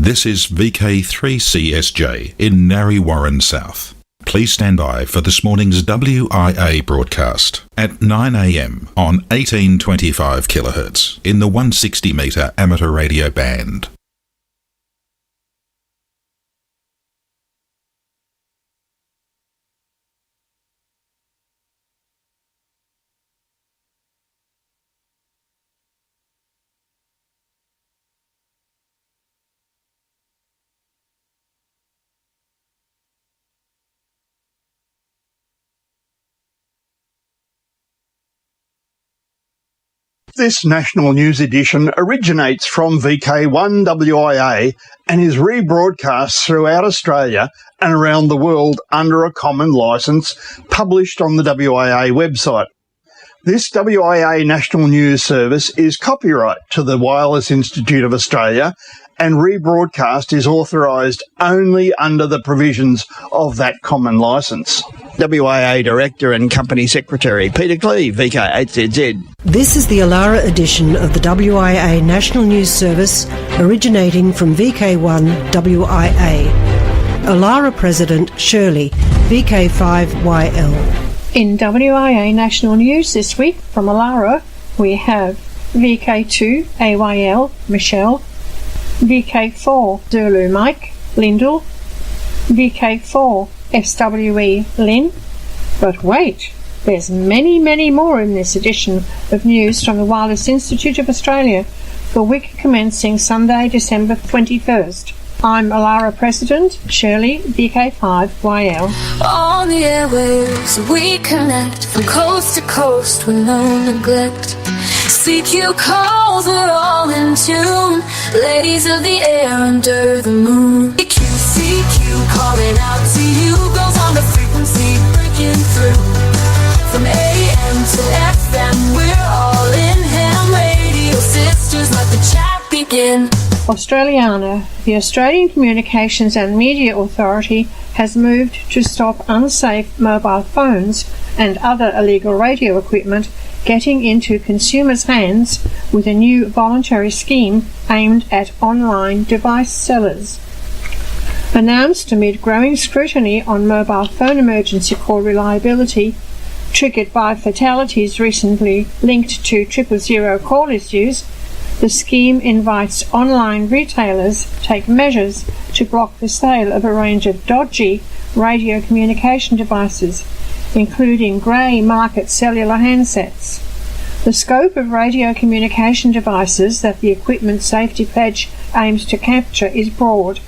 This is VK3CSJ in Narre Warren South. Please stand by for this morning's WIA broadcast at 9 a.m. on 1825 kHz in the 160 metre amateur radio band. This national news edition originates from VK1WIA and is rebroadcast throughout Australia and around the world under a common licence published on the WIA website. This WIA national news service is copyright to the Wireless Institute of Australia, and rebroadcast is authorised only under the provisions of that common licence. WIA Director and Company Secretary Peter Cleave, VK8ZZ. This is the Alara edition of the WIA National News Service originating from VK1WIA. Alara President Shirley, VK5YL. In WIA National News this week from Alara, we have VK2AYL Michelle, VK4 Zulu Mike Lyndall, VK4 SWE Lynn. But wait, there's many more in this edition of news from the Wireless Institute of Australia for week commencing Sunday, December 21st. I'm Alara President Shirley, VK5YL. On the airwaves we connect from coast to coast with no neglect. CQ calls, we're all in tune. Ladies of the air under the moon. CQ calling out to you. Goes on the frequency breaking through. From AM to FM, we're all in ham radio. Sisters, let the chat begin. Australiana, the Australian Communications and Media Authority, has moved to stop unsafe mobile phones and other illegal radio equipment getting into consumers' hands with a new voluntary scheme aimed at online device sellers. Announced amid growing scrutiny on mobile phone emergency call reliability, triggered by fatalities recently linked to 000 call issues, the scheme invites online retailers take measures to block the sale of a range of dodgy radio communication devices, including grey market cellular handsets. The scope of radio communication devices that the Equipment Safety Pledge aims to capture is broad.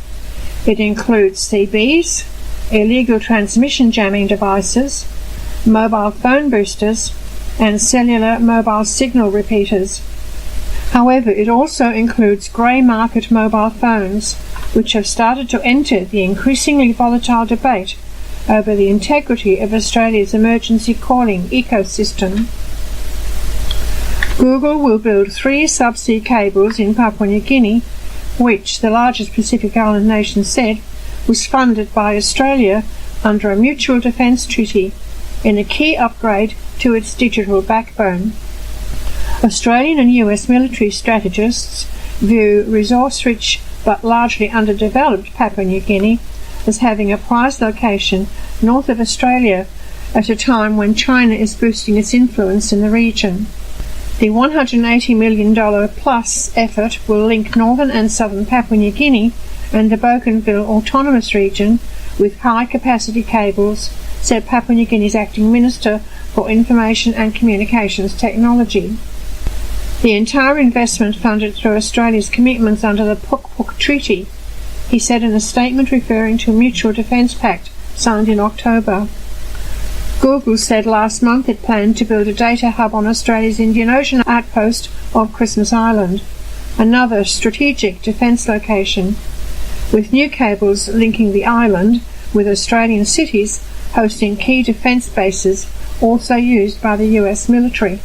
It includes CBs, illegal transmission jamming devices, mobile phone boosters, and cellular mobile signal repeaters. However, it also includes grey market mobile phones, which have started to enter the increasingly volatile debate over the integrity of Australia's emergency calling ecosystem. Google will build 3 subsea cables in Papua New Guinea, which the largest Pacific Island nation said was funded by Australia under a mutual defence treaty in a key upgrade to its digital backbone. Australian and US military strategists view resource-rich but largely underdeveloped Papua New Guinea as having a prized location north of Australia at a time when China is boosting its influence in the region. The $180 million plus effort will link northern and southern Papua New Guinea and the Bougainville Autonomous Region with high-capacity cables, said Papua New Guinea's Acting Minister for Information and Communications Technology. The entire investment funded through Australia's commitments under the Puk Treaty, he said in a statement referring to a mutual defence pact signed in October. Google said last month it planned to build a data hub on Australia's Indian Ocean outpost of Christmas Island, another strategic defence location, with new cables linking the island with Australian cities hosting key defence bases also used by the US military.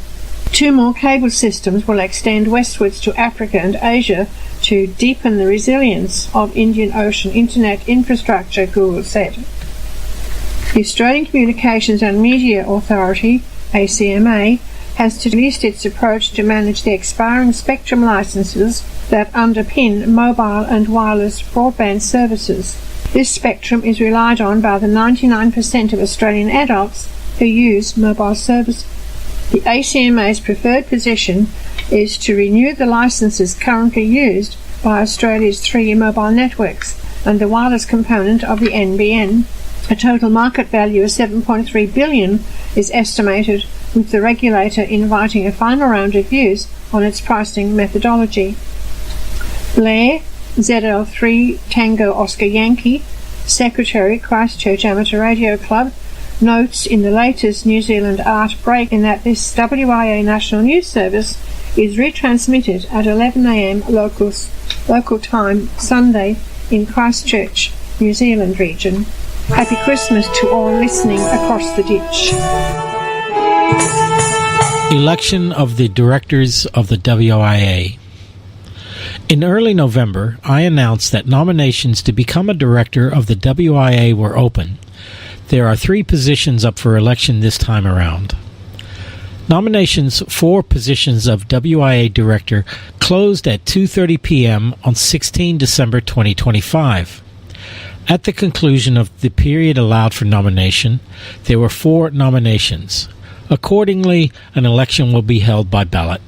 2 more cable systems will extend westwards to Africa and Asia to deepen the resilience of Indian Ocean internet infrastructure, Google said. The Australian Communications and Media Authority, ACMA, has to list its approach to manage the expiring spectrum licenses that underpin mobile and wireless broadband services. This spectrum is relied on by the 99% of Australian adults who use mobile service. The ACMA's preferred position is to renew the licenses currently used by Australia's 3 mobile networks and the wireless component of the NBN. A total market value of $7.3 billion is estimated, with the regulator inviting a final round of views on its pricing methodology. Blair, ZL3 Tango Oscar Yankee, Secretary, Christchurch Amateur Radio Club, notes in the latest New Zealand Art break in that this WIA National News Service is retransmitted at 11 a.m. local time Sunday in Christchurch, New Zealand region. Happy Christmas to all listening across the ditch. Election of the directors of the WIA. In early November, I announced that nominations to become a director of the WIA were open. There are 3 positions up for election this time around. Nominations for positions of WIA director closed at 2:30 p.m. on 16 December 2025. At the conclusion of the period allowed for nomination, there were 4 nominations. Accordingly, an election will be held by ballot.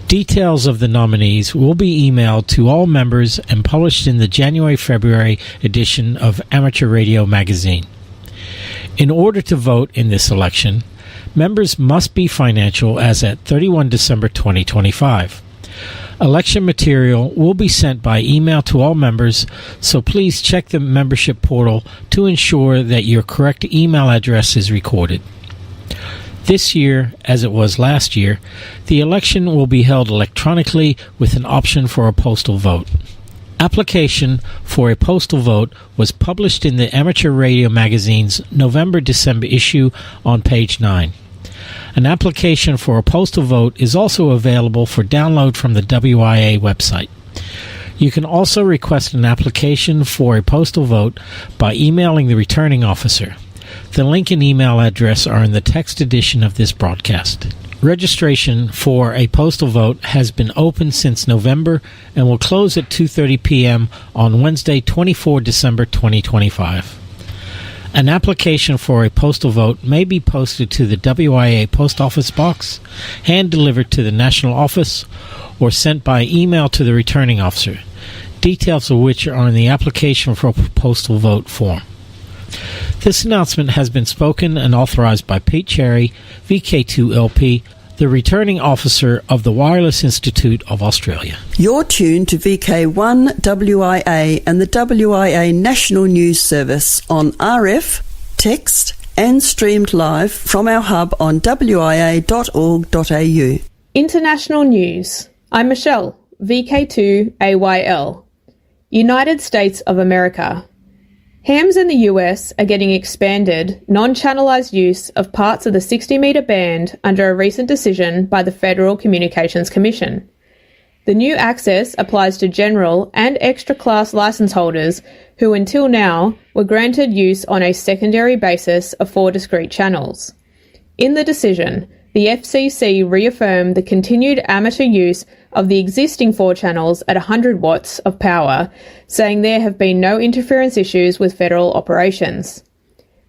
Details of the nominees will be emailed to all members and published in the January-February edition of Amateur Radio magazine. In order to vote in this election, members must be financial as at 31 December 2025. Election material will be sent by email to all members, so please check the membership portal to ensure that your correct email address is recorded. This year, as it was last year, the election will be held electronically with an option for a postal vote. Application for a postal vote was published in the Amateur Radio magazine's November-December issue on page 9. An application for a postal vote is also available for download from the WIA website. You can also request an application for a postal vote by emailing the returning officer. The link and email address are in the text edition of this broadcast. Registration for a postal vote has been open since November and will close at 2:30 p.m. on Wednesday, 24 December 2025. An application for a postal vote may be posted to the WIA post office box, hand-delivered to the national office, or sent by email to the returning officer, details of which are in the application for a postal vote form. This announcement has been spoken and authorized by Pete Cherry, VK2LP, the returning officer of the Wireless Institute of Australia. You're tuned to VK1 WIA and the WIA National News Service on RF, text and streamed live from our hub on wia.org.au. International News. I'm Michelle, VK2AYL. United States of America. Hams in the US are getting expanded, non-channelized use of parts of the 60-metre band under a recent decision by the Federal Communications Commission. The new access applies to general and extra-class licence holders who until now were granted use on a secondary basis of 4 discrete channels. In the decision, the FCC reaffirmed the continued amateur use of the existing 4 channels at 100 watts of power, saying there have been no interference issues with federal operations.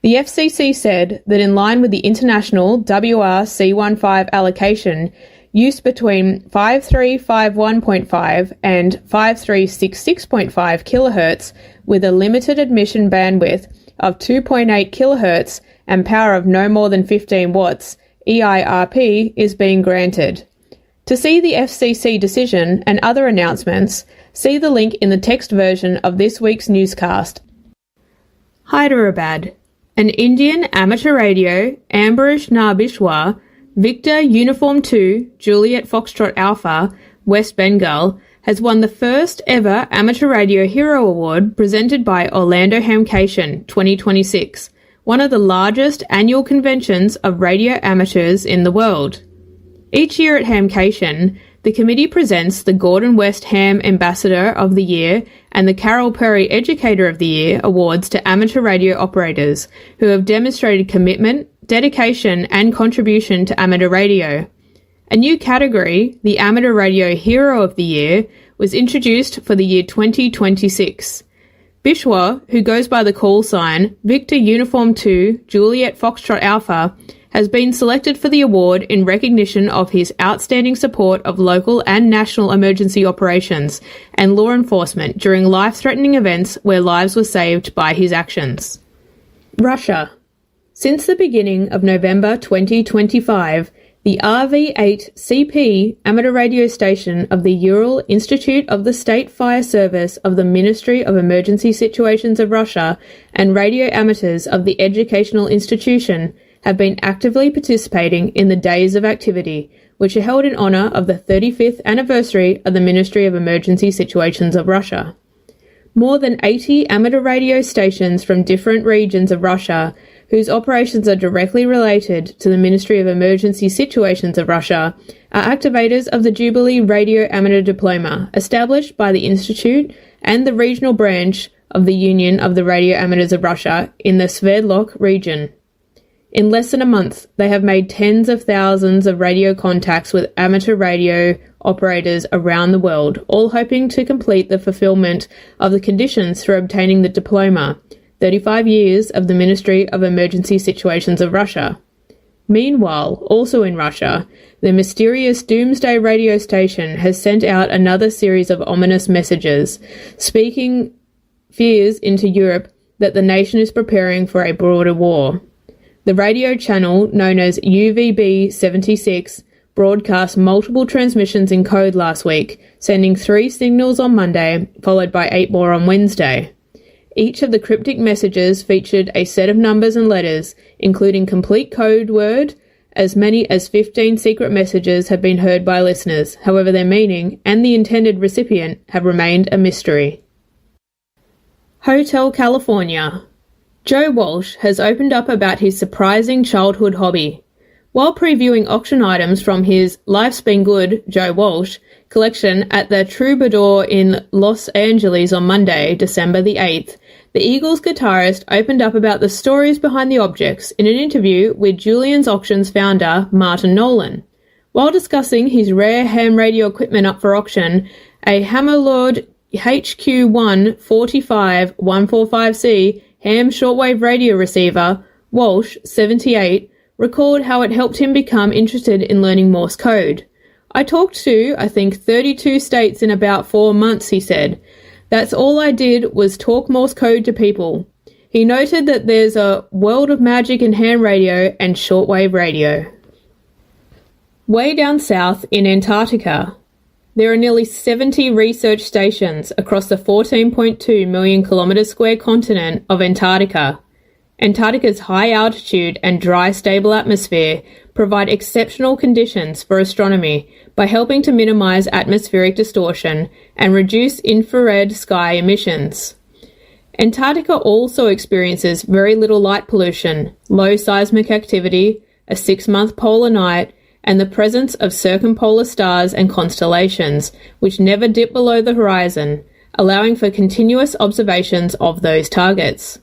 The FCC said that in line with the international WRC15 allocation, use between 5351.5 and 5366.5 kHz with a limited admission bandwidth of 2.8 kHz and power of no more than 15 watts, EIRP, is being granted. To see the FCC decision and other announcements, see the link in the text version of this week's newscast. Hyderabad. An Indian amateur radio, Ambarish Narbishwar, Victor Uniform 2, Juliet Foxtrot Alpha, West Bengal, has won the first ever Amateur Radio Hero Award presented by Orlando Hamcation 2026, one of the largest annual conventions of radio amateurs in the world. Each year at Hamcation, the committee presents the Gordon West Ham Ambassador of the Year and the Carol Perry Educator of the Year awards to amateur radio operators who have demonstrated commitment, dedication and contribution to amateur radio. A new category, the Amateur Radio Hero of the Year, was introduced for the year 2026. Bishwa, who goes by the call sign Victor Uniform 2 Juliet Foxtrot Alpha, has been selected for the award in recognition of his outstanding support of local and national emergency operations and law enforcement during life-threatening events where lives were saved by his actions. Russia. Since the beginning of November 2025, the RV-8CP amateur radio station of the Ural Institute of the State Fire Service of the Ministry of Emergency Situations of Russia and radio amateurs of the Educational Institution have been actively participating in the Days of Activity, which are held in honour of the 35th anniversary of the Ministry of Emergency Situations of Russia. More than 80 amateur radio stations from different regions of Russia, whose operations are directly related to the Ministry of Emergency Situations of Russia, are activators of the Jubilee Radio Amateur Diploma, established by the Institute and the regional branch of the Union of the Radio Amateurs of Russia in the Sverdlov region. In less than a month, they have made tens of thousands of radio contacts with amateur radio operators around the world, all hoping to complete the fulfillment of the conditions for obtaining the diploma, 35 years of the Ministry of Emergency Situations of Russia. Meanwhile, also in Russia, the mysterious Doomsday radio station has sent out another series of ominous messages, speaking fears into Europe that the nation is preparing for a broader war. The radio channel, known as UVB-76, broadcast multiple transmissions in code last week, sending 3 signals on Monday, followed by 8 more on Wednesday. Each of the cryptic messages featured a set of numbers and letters, including complete code word. As many as 15 secret messages have been heard by listeners, however their meaning and the intended recipient have remained a mystery. Hotel California. Joe Walsh has opened up about his surprising childhood hobby. While previewing auction items from his Life's Been Good, Joe Walsh, collection at the Troubadour in Los Angeles on Monday, December the 8th, the Eagles guitarist opened up about the stories behind the objects in an interview with Julian's Auctions founder, Martin Nolan. While discussing his rare ham radio equipment up for auction, a Hammerlord HQ1 45145C ham shortwave radio receiver, Walsh, 78, recalled how it helped him become interested in learning Morse code. I talked to, I think, 32 states in about 4 months, he said. That's all I did was talk Morse code to people. He noted that there's a world of magic in ham radio and shortwave radio. Way down south in Antarctica, there are nearly 70 research stations across the 14.2 million kilometre square continent of Antarctica. Antarctica's high altitude and dry, stable atmosphere provide exceptional conditions for astronomy by helping to minimise atmospheric distortion and reduce infrared sky emissions. Antarctica also experiences very little light pollution, low seismic activity, a 6-month polar night, and the presence of circumpolar stars and constellations, which never dip below the horizon, allowing for continuous observations of those targets.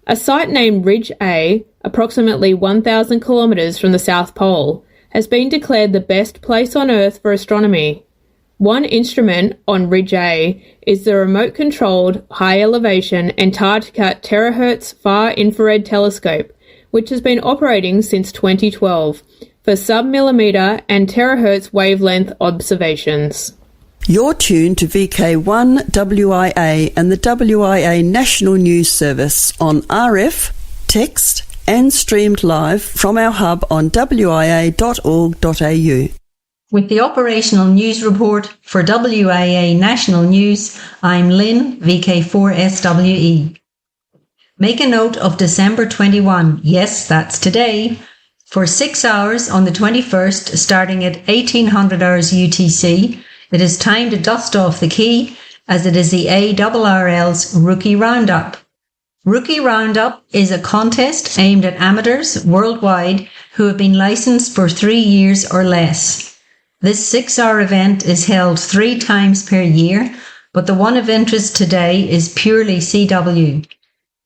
A site named Ridge A, approximately 1,000 kilometres from the South Pole, has been declared the best place on Earth for astronomy. One instrument on Ridge A is the remote-controlled, high-elevation Antarctica Terahertz Far Infrared Telescope, which has been operating since 2012, for sub-millimetre and terahertz wavelength observations. You're tuned to VK1 WIA and the WIA National News Service on RF, text and streamed live from our hub on wia.org.au. With the operational news report for WIA National News, I'm Lynn, VK4SWE. Make a note of December 21, yes, that's today, for 6 hours on the 21st, starting at 1800 hours UTC. It is time to dust off the key, as it is the ARRL's Rookie Roundup. Rookie Roundup is a contest aimed at amateurs worldwide who have been licensed for 3 years or less. This 6-hour event is held 3 times per year, but the one of interest today is purely CW.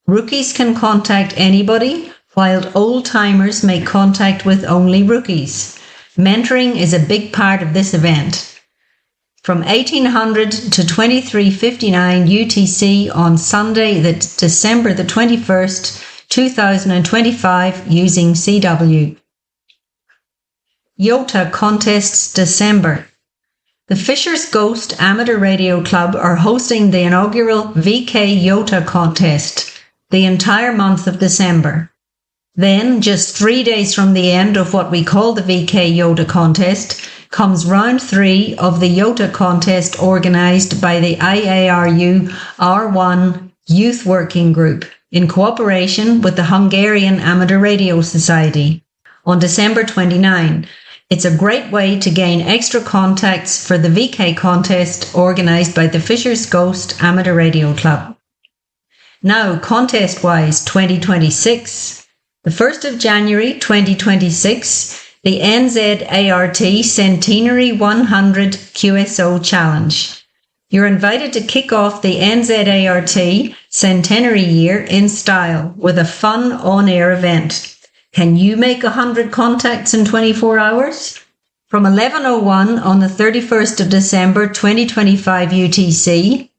Rookies can contact anybody, while old-timers make contact with only rookies. Mentoring is a big part of this event. From 1800 to 23:59 UTC on Sunday, December the 21st, 2025, using CW. YOTA Contests December. The Fisher's Ghost Amateur Radio Club are hosting the inaugural VK YOTA contest the entire month of December. Then, just 3 days from the end of what we call the VK YOTA contest, comes round 3 of the YOTA contest organised by the IARU R1 Youth Working Group in cooperation with the Hungarian Amateur Radio Society on December 29. It's a great way to gain extra contacts for the VK contest organised by the Fisher's Ghost Amateur Radio Club. Now, contest-wise, 2026. The 1st of January 2026, the NZART Centenary 100 QSO Challenge. You're invited to kick off the NZART Centenary Year in style with a fun on-air event. Can you make 100 contacts in 24 hours? From 11:01 on the 31st of December 2025 UTC,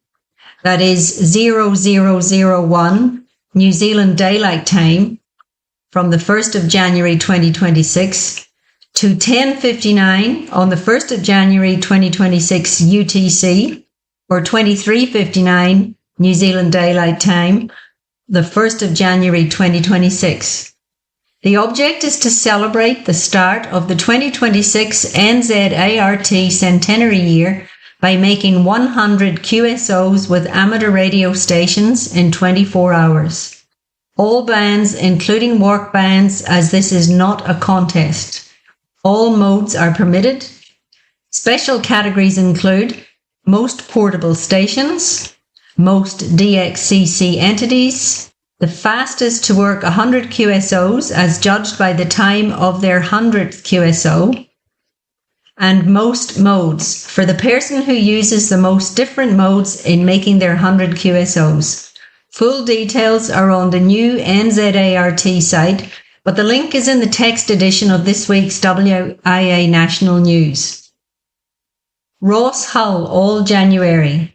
that is 0001 New Zealand Daylight Time, from the 1st of January 2026 to 10:59 on the 1st of January 2026 UTC, or 23:59 New Zealand Daylight Time, the 1st of January 2026. The object is to celebrate the start of the 2026 NZART Centenary Year by making 100 QSOs with amateur radio stations in 24 hours. All bands, including work bands, as this is not a contest. All modes are permitted. Special categories include most portable stations, most DXCC entities, the fastest to work 100 QSOs as judged by the time of their 100th QSO, and most modes for the person who uses the most different modes in making their 100 QSOs. Full details are on the new NZART site, but the link is in the text edition of this week's WIA National News. Ross Hull all January.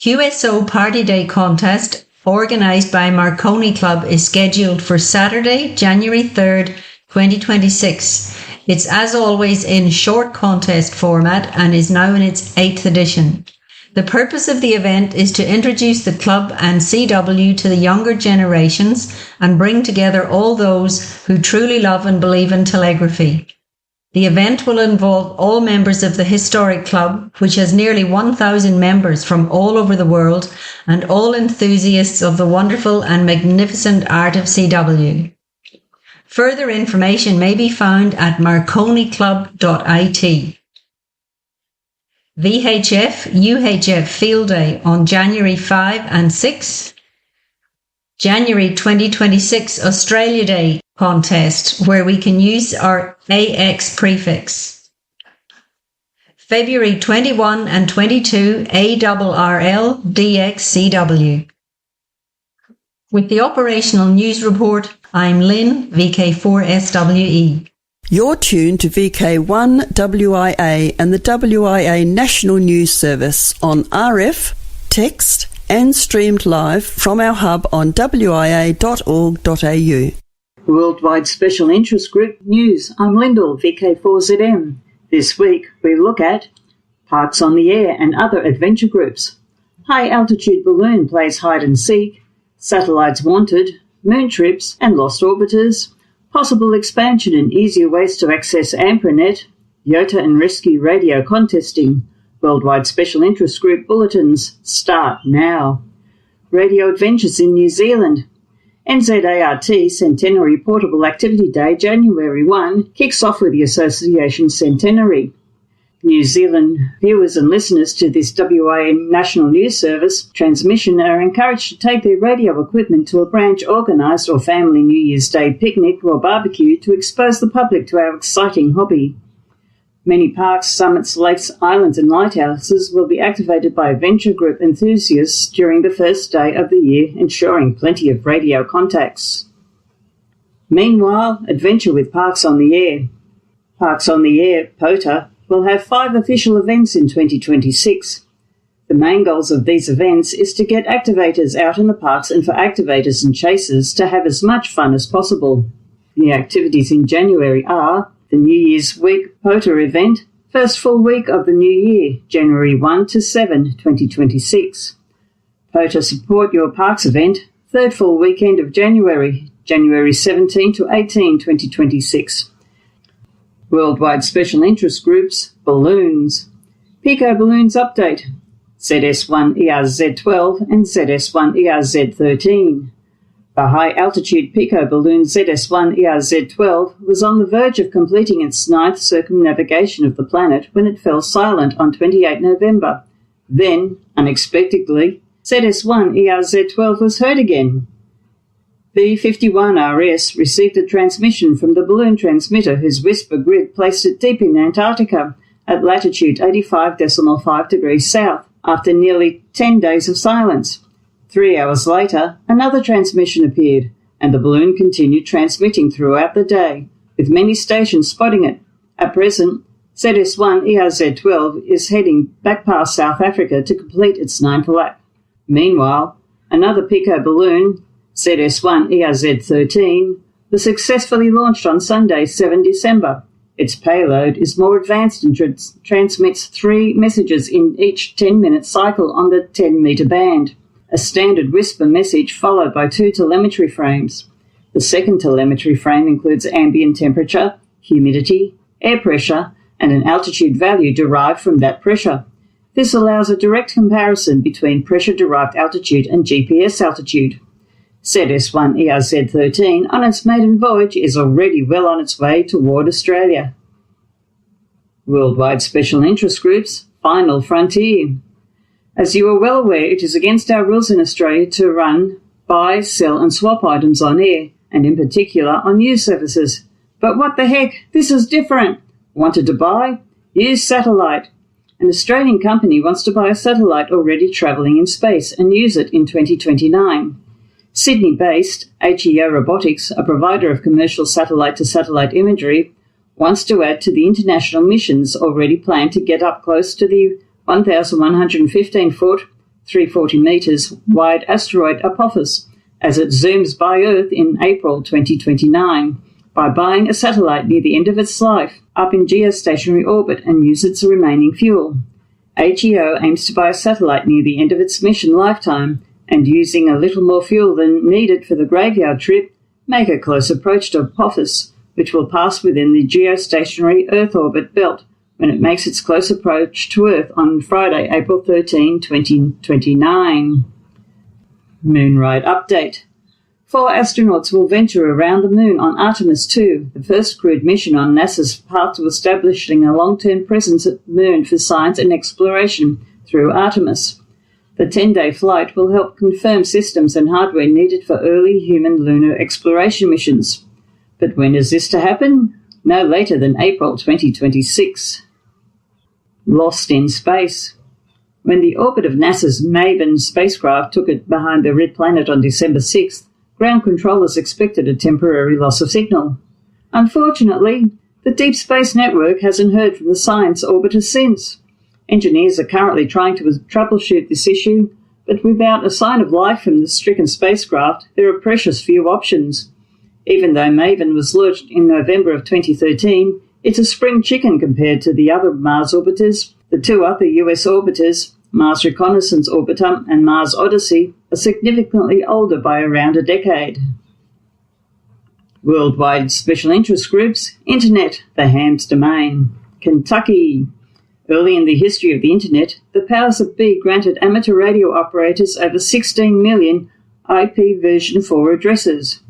QSO Party Day contest organised by Marconi Club is scheduled for Saturday, January 3rd, 2026. It's as always in short contest format and is now in its 8th edition. The purpose of the event is to introduce the club and CW to the younger generations and bring together all those who truly love and believe in telegraphy. The event will involve all members of the historic club, which has nearly 1,000 members from all over the world, and all enthusiasts of the wonderful and magnificent art of CW. Further information may be found at marconiclub.it. VHF UHF Field Day on January 5 and 6. January 2026 Australia Day contest, where we can use our AX prefix. February 21 and 22 ARRL DXCW. With the operational news report, I'm Lynn, VK4SWE. You're tuned to VK1WIA and the WIA National News Service on RF, text and streamed live from our hub on wia.org.au. Worldwide Special Interest Group News. I'm Lyndall, VK4ZM. This week we look at Parks on the Air and other adventure groups. High Altitude Balloon plays hide and seek. Satellites Wanted, Moon Trips and Lost Orbiters. Possible expansion and easier ways to access AmperNet. YOTA and Rescue Radio Contesting. Worldwide Special Interest Group Bulletins start now. Radio Adventures in New Zealand. NZART Centenary Portable Activity Day, January 1, kicks off with the Association Centenary. New Zealand viewers and listeners to this WIA National News Service transmission are encouraged to take their radio equipment to a branch organised or family New Year's Day picnic or barbecue to expose the public to our exciting hobby. Many parks, summits, lakes, islands and lighthouses will be activated by adventure group enthusiasts during the first day of the year, ensuring plenty of radio contacts. Meanwhile, adventure with Parks on the Air. Parks on the Air, POTA, will have 5 official events in 2026. The main goals of these events is to get activators out in the parks and for activators and chasers to have as much fun as possible. The activities in January are the New Year's Week POTA event, first full week of the new year, January 1 to 7, 2026. POTA Support Your Parks event, third full weekend of January, January 17 to 18, 2026. Worldwide Special Interest Groups, Balloons. Pico Balloons Update, ZS1ERZ12 and ZS1ERZ13. The high-altitude Pico balloon ZS1ERZ12 was on the verge of completing its 9th circumnavigation of the planet when it fell silent on 28 November. Then, unexpectedly, ZS1ERZ12 was heard again. The 51RS received a transmission from the balloon transmitter whose whisper grid placed it deep in Antarctica at latitude 85.5 degrees south after nearly 10 days of silence. 3 hours later, another transmission appeared, and the balloon continued transmitting throughout the day, with many stations spotting it. At present, ZS1ERZ12 is heading back past South Africa to complete its 9th lap. Meanwhile, another Pico balloon, ZS1ERZ13, was successfully launched on Sunday, 7 December. Its payload is more advanced and transmits 3 messages in each 10-minute cycle on the 10-metre band. A standard whisper message followed by 2 telemetry frames. The second telemetry frame includes ambient temperature, humidity, air pressure, and an altitude value derived from that pressure. This allows a direct comparison between pressure-derived altitude and GPS altitude. ZS1ERZ13 on its maiden voyage is already well on its way toward Australia. Worldwide Special Interest Groups, Final Frontier. As you are well aware, it is against our rules in Australia to run, buy, sell and swap items on air, and in particular on news services. But what the heck, this is different. Wanted to buy? Use satellite. An Australian company wants to buy a satellite already travelling in space and use it in 2029. Sydney-based HEO Robotics, a provider of commercial satellite-to-satellite imagery, wants to add to the international missions already planned to get up close to the 1,115-foot, 340 metres wide asteroid Apophis as it zooms by Earth in April 2029 by buying a satellite near the end of its life up in geostationary orbit and use its remaining fuel. HEO aims to buy a satellite near the end of its mission lifetime and using a little more fuel than needed for the graveyard trip, make a close approach to Apophis, which will pass within the geostationary Earth orbit belt when it makes its close approach to Earth on Friday, April 13, 2029. Moonride Update. 4 astronauts will venture around the Moon on Artemis 2, the first crewed mission on NASA's path to establishing a long-term presence at the Moon for science and exploration through Artemis. The 10-day flight will help confirm systems and hardware needed for early human lunar exploration missions. But when is this to happen? No later than April 2026. Lost in Space. When the orbit of NASA's MAVEN spacecraft took it behind the red planet on December 6th, ground controllers expected a temporary loss of signal. Unfortunately, the Deep Space Network hasn't heard from the science orbiter since. Engineers are currently trying to troubleshoot this issue, but without a sign of life from the stricken spacecraft, there are precious few options. Even though MAVEN was launched in November of 2013, it's a spring chicken compared to the other Mars orbiters. The 2 other US orbiters, Mars Reconnaissance Orbiter and Mars Odyssey, are significantly older by around a decade. Worldwide Special Interest Groups, Internet, the Ham's Domain. Kentucky. Early in the history of the Internet, the powers that be granted amateur radio operators over 16 million IP version 4 addresses.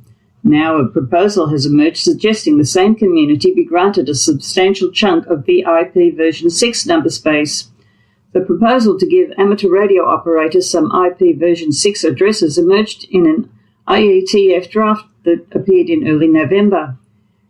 Now a proposal has emerged suggesting the same community be granted a substantial chunk of the IP version 6 number space. The proposal to give amateur radio operators some IP version 6 addresses emerged in an IETF draft that appeared in early November.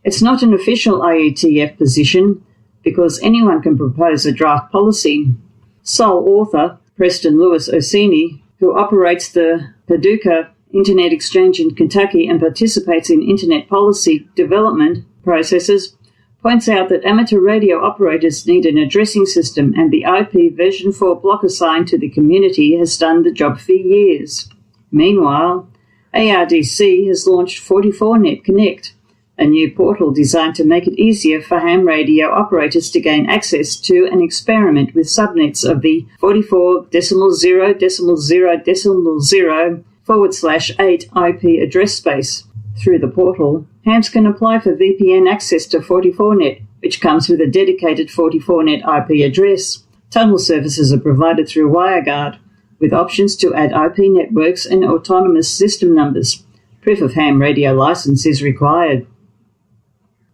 It's not an official IETF position, because anyone can propose a draft policy. Sole author, Preston Lewis Orsini, who operates the Paducah Internet Exchange in Kentucky and participates in internet policy development processes, points out that amateur radio operators need an addressing system, and the IP version 4 block assigned to the community has done the job for years. Meanwhile, ARDC has launched 44Net Connect, a new portal designed to make it easier for ham radio operators to gain access to and experiment with subnets of the 44.0.0.0/8 IP address space. Through the portal, hams can apply for VPN access to 44Net, which comes with a dedicated 44Net IP address. Tunnel services are provided through WireGuard, with options to add IP networks and autonomous system numbers. Proof of ham radio license is required.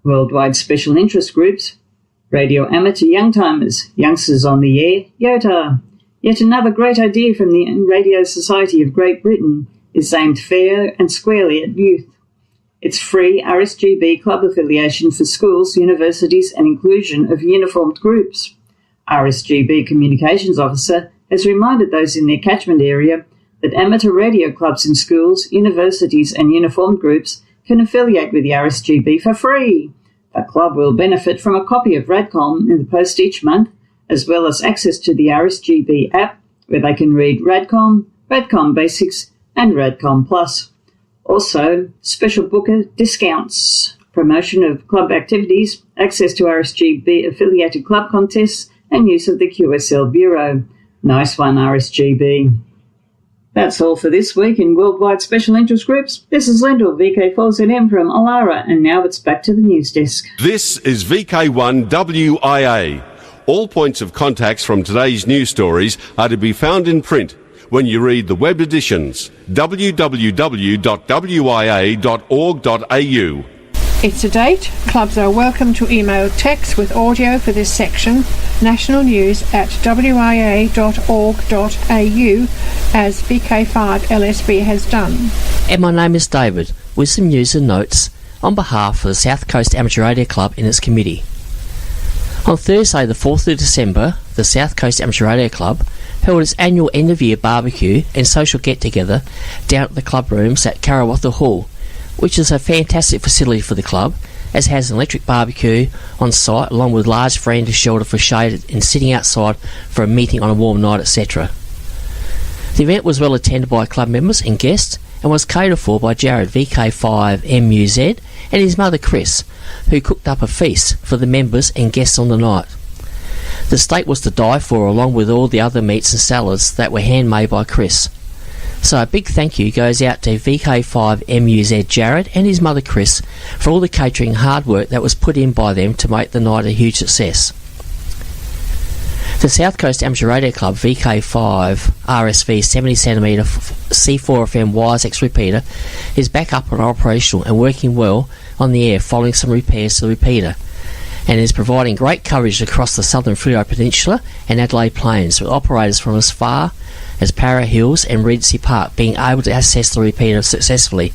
Worldwide special interest groups, radio amateur youngtimers, youngsters on the air, YOTA. Yet another great idea from the Radio Society of Great Britain is aimed fair and squarely at youth. It's free RSGB club affiliation for schools, universities and inclusion of uniformed groups. RSGB Communications Officer has reminded those in their catchment area that amateur radio clubs in schools, universities and uniformed groups can affiliate with the RSGB for free. The club will benefit from a copy of Radcom in the post each month, as well as access to the RSGB app, where they can read Radcom, Radcom Basics and Radcom Plus. Also, special booker discounts, promotion of club activities, access to RSGB-affiliated club contests, and use of the QSL Bureau. Nice one, RSGB. That's all for this week in Worldwide Special Interest Groups. This is Lyndall, VK4ZM from Alara, and now it's back to the news desk. This is VK1WIA. All points of contacts from today's news stories are to be found in print when you read the web editions, www.wia.org.au. It's a date. Clubs are welcome to email text with audio for this section, national news at wia.org.au, as VK5LSB has done. And my name is David, with some news and notes on behalf of the South Coast Amateur Radio Club and its committee. On Thursday the 4th of December, the South Coast Amateur Radio Club held its annual end-of-year barbecue and social get-together down at the club rooms at Karawatha Hall, which is a fantastic facility for the club, as it has an electric barbecue on site along with large veranda shelter for shade and sitting outside for a meeting on a warm night, etc. The event was well attended by club members and guests and was catered for by Jared VK5MUZ and his mother Chris, who cooked up a feast for the members and guests on the night. The steak was to die for, along with all the other meats and salads that were handmade by Chris. So a big thank you goes out to VK5MUZ Jared and his mother Chris for all the catering and hard work that was put in by them to make the night a huge success. The South Coast Amateur Radio Club VK5 RSV 70cm C4FM Wires X repeater is back up and operational and working well on the air following some repairs to the repeater, and is providing great coverage across the southern Frio Peninsula and Adelaide Plains, with operators from as far as Para Hills and Regency Park being able to access the repeater successfully.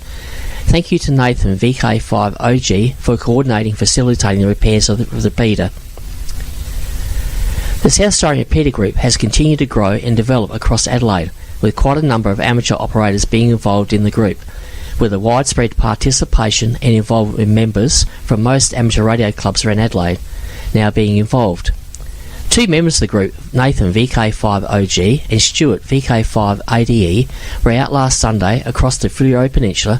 Thank you to Nathan VK5OG for coordinating and facilitating the repairs of the repeater. The South Australian Repeater Group has continued to grow and develop across Adelaide, with quite a number of amateur operators being involved in the group, with a widespread participation and involvement with members from most amateur radio clubs around Adelaide now being involved. Two members of the group, Nathan VK5OG and Stuart VK5ADE, were out last Sunday across the Frio Peninsula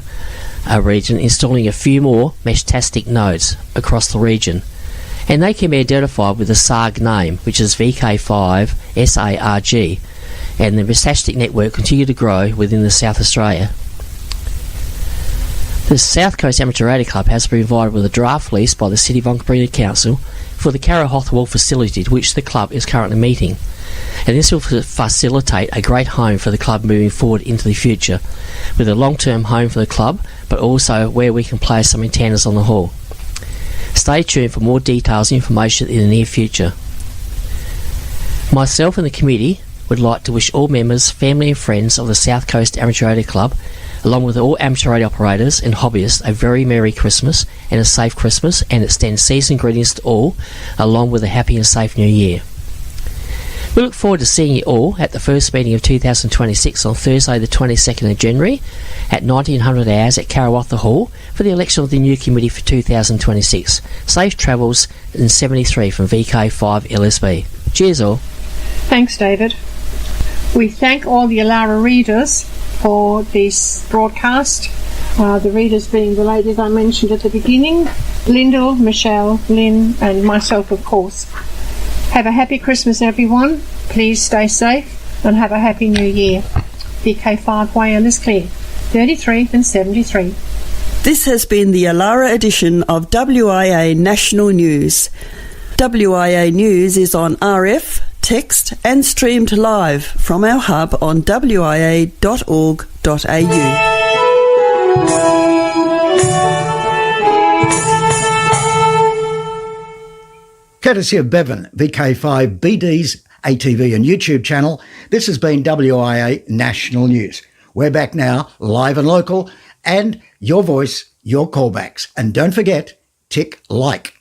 region installing a few more Meshtastic nodes across the region, and they can be identified with the SARG name, which is VK5SARG, and the Meshtastic network continued to grow within the South Australia. The South Coast Amateur Radio Club has been provided with a draft lease by the City of Onkaparinga Council for the Karawatha facility to which the club is currently meeting, and this will facilitate a great home for the club moving forward into the future, with a long-term home for the club, but also where we can place some antennas on the hall. Stay tuned for more details and information in the near future. Myself and the committee would like to wish all members, family and friends of the South Coast Amateur Radio Club, along with all amateur radio operators and hobbyists, a very Merry Christmas and a safe Christmas, and extend season greetings to all, along with a happy and safe New Year. We look forward to seeing you all at the first meeting of 2026 on Thursday the 22nd of January at 1900 hours at Karawatha Hall for the election of the new committee for 2026. Safe travels in 73 from VK5 LSB. Cheers all. Thanks, David. We thank all the Alara readers for this broadcast. The readers being the ladies I mentioned at the beginning, Lyndall, Michelle, Lynn and myself, of course. Have a happy Christmas, everyone. Please stay safe and have a happy New Year. VK5 YL is clear. 33 and 73. This has been the Alara edition of WIA National News. WIA News is on RF, text and streamed live from our hub on wia.org.au. Courtesy of Bevan, VK5 BD's ATV and YouTube channel, this has been WIA National News. We're back now, live and local, and your voice, your callbacks. And don't forget, tick like.